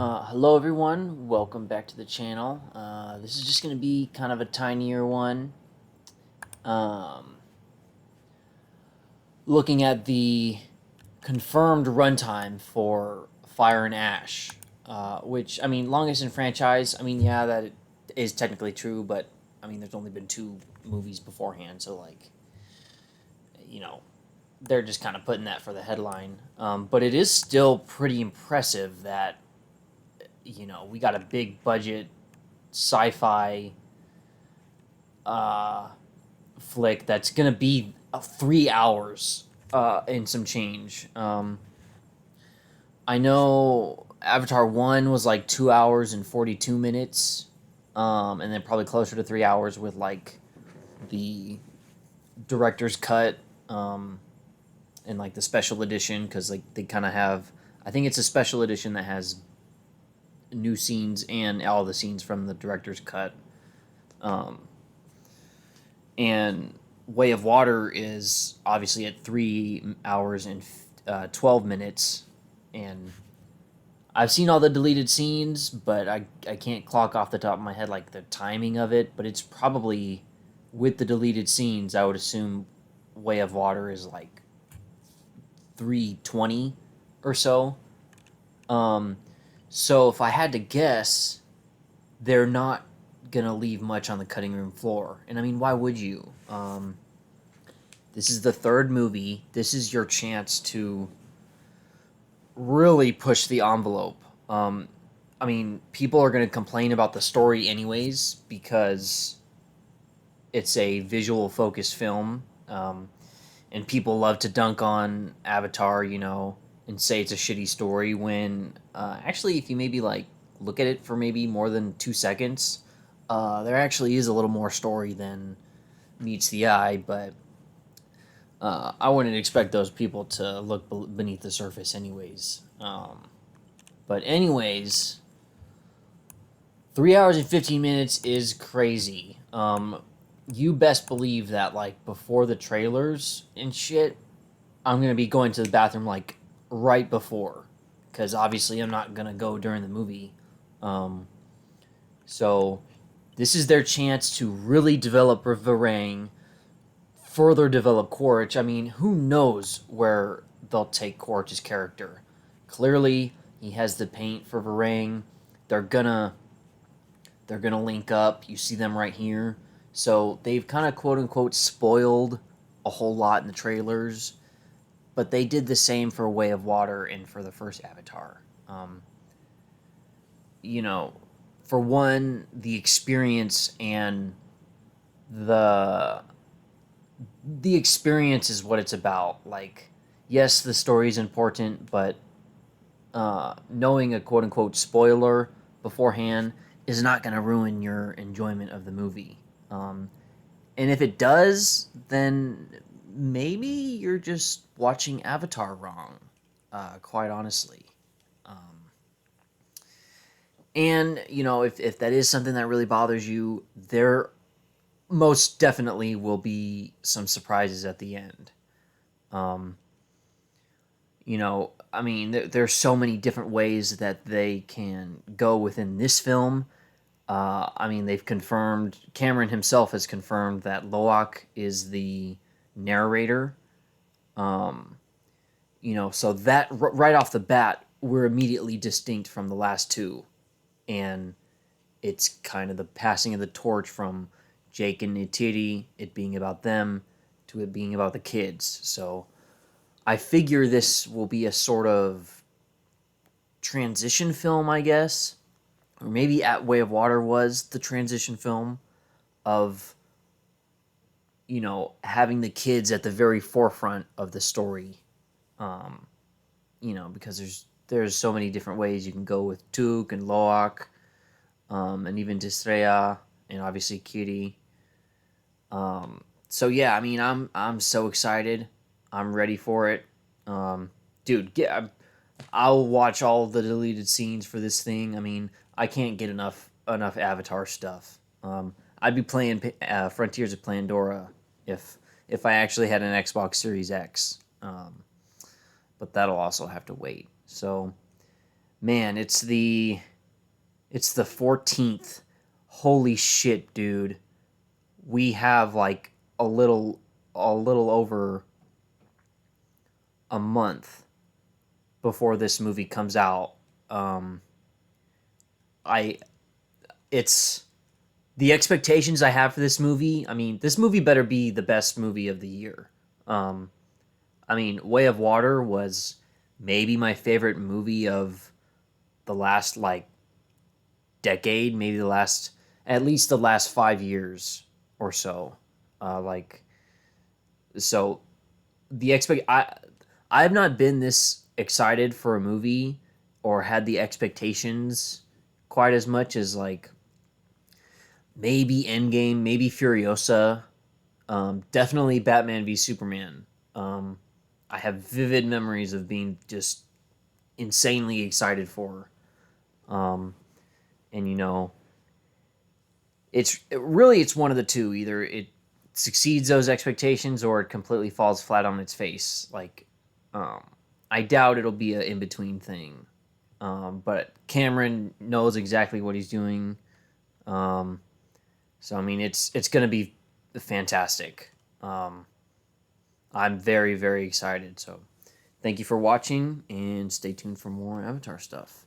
Hello everyone, welcome back to the channel. This is just going to be kind of a tinier one. Um, Looking at the confirmed runtime for Fire and Ash, which, I mean, longest in franchise. I mean, yeah, that is technically true, but, I mean, there's only been two movies beforehand, so, like, you know, they're just kind of putting that for the headline. But it is still pretty impressive that, we got a big budget sci-fi uh, flick that's gonna be 3 hours and some change. I know Avatar 1 was like 2 hours and 42 minutes, and then probably closer to 3 hours with like the director's cut, um, and like the special edition, because like they kind of have. I think it's a special edition that has new scenes and all the scenes from the director's cut. Um, and Way of Water is obviously at 3 hours and 12 minutes, and I've seen all the deleted scenes, but I can't clock off the top of my head like the timing of it. But it's probably with the deleted scenes. I would assume Way of Water is like 3:20 or so. Um, so if I had to guess, they're not gonna leave much on the cutting room floor. And I mean, why would you? This is the third movie. This is your chance to really push the envelope. I mean, people are going to complain about the story anyways because it's a visual focused film. And people love to dunk on Avatar, and say it's a shitty story when actually, if you maybe like look at it for maybe more than 2 seconds, there actually is a little more story than meets the eye, but I wouldn't expect those people to look beneath the surface, anyways. But anyways, 3 hours and 15 minutes is crazy. You best believe that like before the trailers and shit, I'm gonna be going to the bathroom like right before, because obviously I'm not gonna go during the movie. Um, so this is their chance to really develop Varang, further develop Quaritch. I mean, who knows where they'll take Quaritch's character? Clearly, he has the paint for Varang. They're gonna they're gonna link up. You see them right here. So they've kind of quote unquote spoiled a whole lot in the trailers, but they did the same for Way of Water and for the first Avatar. You know, for one, the experience and the the experience is what it's about. Like, yes, the story is important, but knowing a quote unquote spoiler beforehand is not going to ruin your enjoyment of the movie. Um, and if it does, then maybe you're just watching Avatar wrong, quite honestly. Um, and, if that is something that really bothers you, there most definitely will be some surprises at the end. Um, I mean, there's so many different ways that they can go within this film. I mean, they've confirmed, Cameron himself has confirmed that Loak is the narrator. Um, so that right off the bat, we're immediately distinct from the last two. And it's kind of the passing of the torch from Jake and Neytiri, it being about them, to it being about the kids. So I figure this will be a sort of transition film, I guess. Or maybe At Way of Water was the transition film of, having the kids at the very forefront of the story. Um, because there's so many different ways you can go with Tuk and Loak, and even Distrea, and obviously Kitty. So yeah, I mean, I'm so excited. I'm ready for it. Dude, I'll watch all the deleted scenes for this thing. I mean, I can't get enough Avatar stuff. I'd be playing Frontiers of Pandora if I actually had an Xbox Series X. But that'll also have to wait. So Man, it's the 14th. Holy shit, dude. We have like a little over a month before this movie comes out. Um I it's the expectations I have for this movie. I mean, this movie better be the best movie of the year. Um I mean, Way of Water was maybe my favorite movie of the last like decade, maybe the last at least the last 5 years or so. Like so the expect I have not been this excited for a movie or had the expectations quite as much as like maybe Endgame, maybe Furiosa, definitely Batman v Superman. Um, I have vivid memories of being just insanely excited for, um, and it's one of the two. Either it succeeds those expectations or it completely falls flat on its face. Like, um, I doubt it'll be an in between thing. But Cameron knows exactly what he's doing. Um, so I mean, it's gonna be fantastic. Um, I'm very very excited. So thank you for watching and stay tuned for more Avatar stuff.